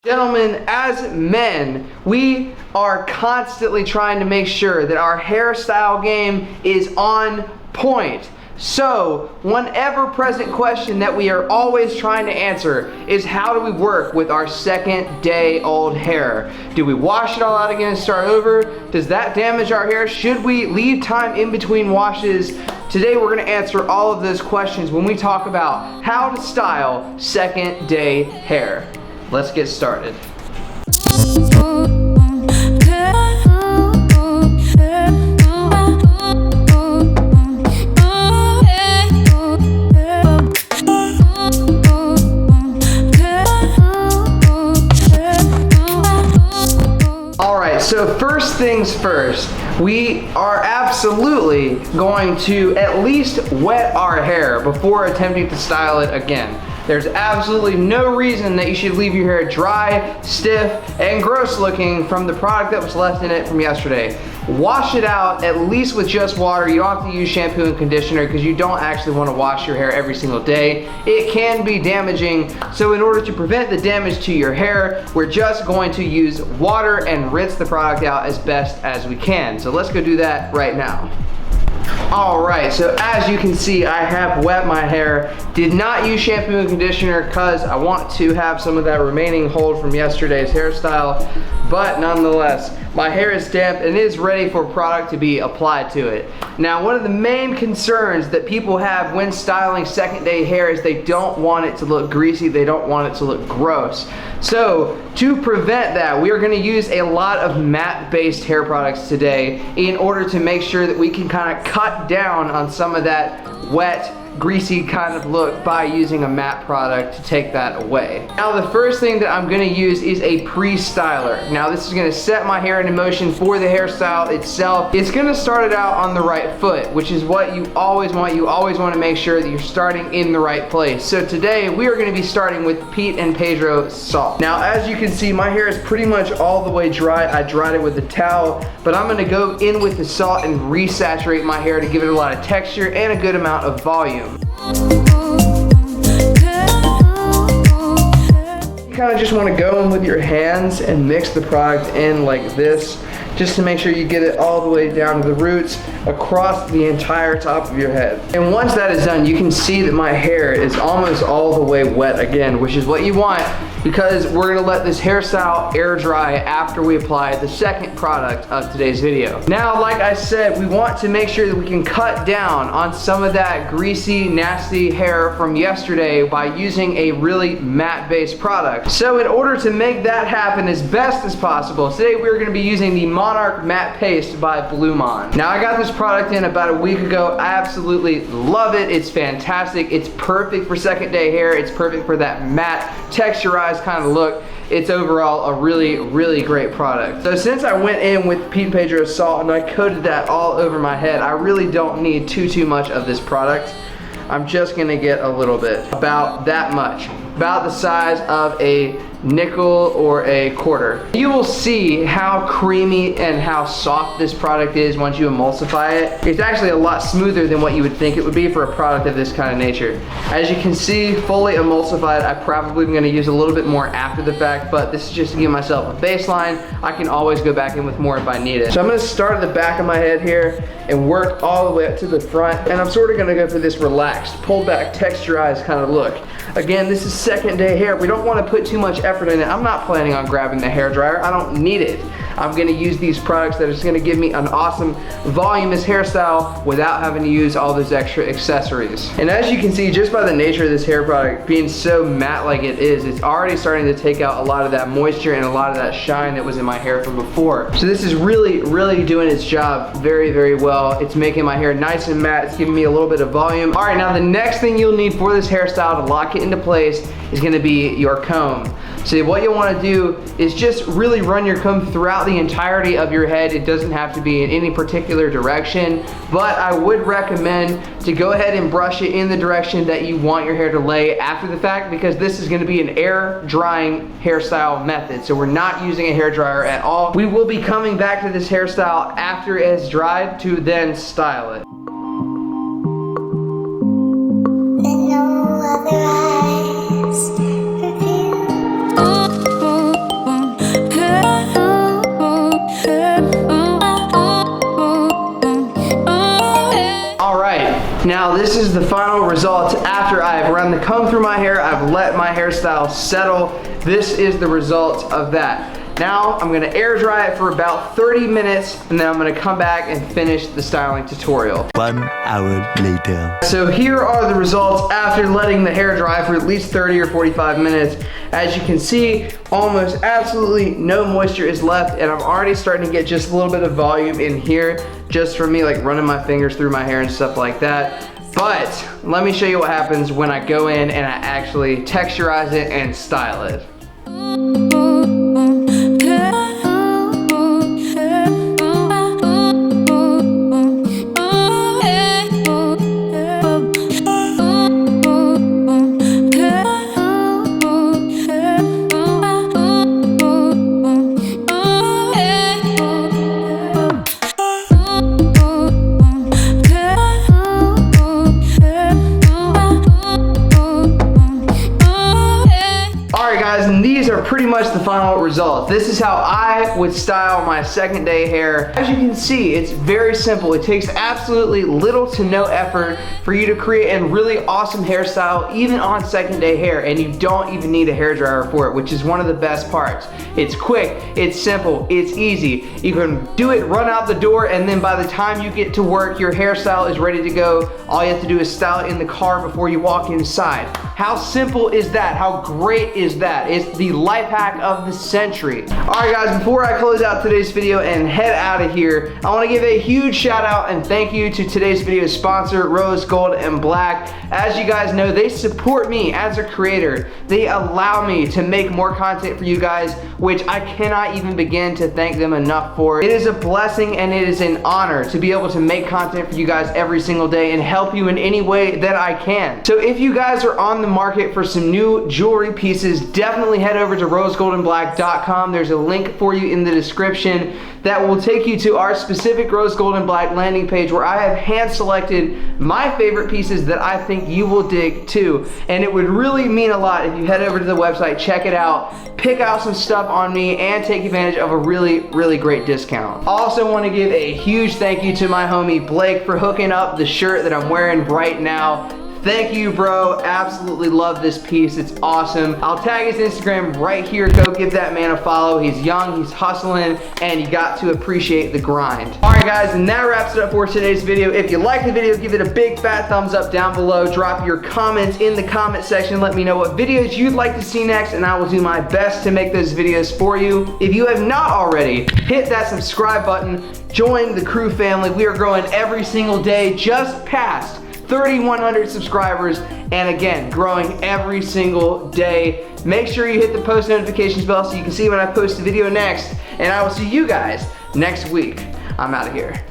Gentlemen, as men, we are constantly trying to make sure that our hairstyle game is on point. So, one ever-present question that we are always trying to answer is, how do we work with our second-day-old hair? Do we wash it all out again and start over? Does that damage our hair? Should we leave time in between washes? Today we're going to answer all of those questions when we talk about how to style second-day hair. Let's get started. So first things first, we are absolutely going to at least wet our hair before attempting to style it again. There's absolutely no reason that you should leave your hair dry, stiff, and gross looking from the product that was left in it from yesterday. Wash it out at least with just water. You don't have to use shampoo and conditioner because you don't actually want to wash your hair every single day. It can be damaging, so in order to prevent the damage to your hair, we're just going to use water and rinse the product out as best as we can. So let's go do that right now. Alright, so as you can see, I have wet my hair. Did not use shampoo and conditioner because I want to have some of that remaining hold from yesterday's hairstyle, but nonetheless, my hair is damp and is ready for product to be applied to it. Now, one of the main concerns that people have when styling second day hair is they don't want it to look greasy, they don't want it to look gross. So, to prevent that, we are going to use a lot of matte-based hair products today in order to make sure that we can kind of cut down on some of that wet, greasy kind of look by using a matte product to take that away. Now the first thing that I'm going to use is a pre-styler. Now this is going to set my hair into motion for the hairstyle itself. It's going to start it out on the right foot, which is what you always want. You always want to make sure that you're starting in the right place. So today we are going to be starting with Pete and Pedro salt. Now as you can see, my hair is pretty much all the way dry. I dried it with a towel, but I'm going to go in with the salt and resaturate my hair to give it a lot of texture and a good amount of volume. You kind of just want to go in with your hands and mix the product in like this, just to make sure you get it all the way down to the roots across the entire top of your head. And once that is done, you can see that my hair is almost all the way wet again, which is what you want, because we're gonna let this hairstyle air dry after we apply the second product of today's video. Now, like I said, we want to make sure that we can cut down on some of that greasy, nasty hair from yesterday by using a really matte-based product. So in order to make that happen as best as possible, today we're gonna be using the Monarch Matte Paste by Blue Mon. Now, I got this product in about a week ago. I absolutely love it. It's fantastic. It's perfect for second day hair. It's perfect for that matte, texturized kind of look. It's overall a really, really great product. So since I went in with Pete and Pedro salt and I coated that all over my head, I really don't need too much of this product. I'm just gonna get a little bit, about that much, about the size of a nickel or a quarter. You will see how creamy and how soft this product is once you emulsify it. It's actually a lot smoother than what you would think it would be for a product of this kind of nature. As you can see, fully emulsified. I probably am going to use a little bit more after the fact, but this is just to give myself a baseline. I can always go back in with more if I need it. So I'm going to start at the back of my head here and work all the way up to the front, and I'm sort of going to go for this relaxed, pulled back, texturized kind of look. Again, this is second day hair. We don't want to put too much effort in it. I'm not planning on grabbing the hairdryer. I don't need it. I'm going to use these products that are just going to give me an awesome voluminous hairstyle without having to use all those extra accessories. And as you can see, just by the nature of this hair product being so matte like it is, it's already starting to take out a lot of that moisture and a lot of that shine that was in my hair from before. So this is really, really doing its job very, very well. It's making my hair nice and matte. It's giving me a little bit of volume. All right, now the next thing you'll need for this hairstyle to lock it into place is going to be your comb. So what you'll want to do is just really run your comb throughout the entirety of your head. It doesn't have to be in any particular direction, but I would recommend to go ahead and brush it in the direction that you want your hair to lay after the fact, because this is going to be an air drying hairstyle method. So we're not using a hair dryer at all. We will be coming back to this hairstyle after it has dried to then style it. combed through my hair. I've let my hairstyle settle. This is the result of that. Now I'm gonna air dry it for about 30 minutes and then I'm gonna come back and finish the styling tutorial. 1 hour later. So here are the results after letting the hair dry for at least 30 or 45 minutes. As you can see, almost absolutely no moisture is left, and I'm already starting to get just a little bit of volume in here just from me like running my fingers through my hair and stuff like that. But let me show you what happens when I go in and I actually texturize it and style it. And these are pretty much the final results. This is how I would style my second day hair. As you can see, it's very simple. It takes absolutely little to no effort for you to create a really awesome hairstyle, even on second day hair, and you don't even need a hairdryer for it, which is one of the best parts. It's quick, it's simple, it's easy. You can do it, run out the door, and then by the time you get to work, your hairstyle is ready to go. All you have to do is style it in the car before you walk inside. How simple is that? How great is that? It's the life hack of the century. All right guys, before I close out today's video and head out of here, I want to give a huge shout out and thank you to today's video sponsor, Rose Gold and Black. As you guys know, they support me as a creator. They allow me to make more content for you guys, which I cannot even begin to thank them enough for. It is a blessing and it is an honor to be able to make content for you guys every single day and help you in any way that I can. So if you guys are on the market for some new jewelry pieces, definitely head over to rosegoldandblack.com. There's a link for you in the description that will take you to our specific Rose Gold and Black landing page where I have hand selected my favorite pieces that I think you will dig too. And it would really mean a lot if you head over to the website, check it out, pick out some stuff on me, and take advantage of a really, really great discount. Also want to give a huge thank you to my homie Blake for hooking up the shirt that I'm wearing right now. Thank you, bro. Absolutely love this piece. It's awesome. I'll tag his Instagram right here. Go give that man a follow. He's young, he's hustling, and you got to appreciate the grind. All right, guys, and that wraps it up for today's video. If you liked the video, give it a big fat thumbs up down below. Drop your comments in the comment section. Let me know what videos you'd like to see next, and I will do my best to make those videos for you. If you have not already, hit that subscribe button. Join the crew family. We are growing every single day, just past 3,100 subscribers, and again, growing every single day. Make sure you hit the post notifications bell so you can see when I post a video next, and I will see you guys next week. I'm out of here.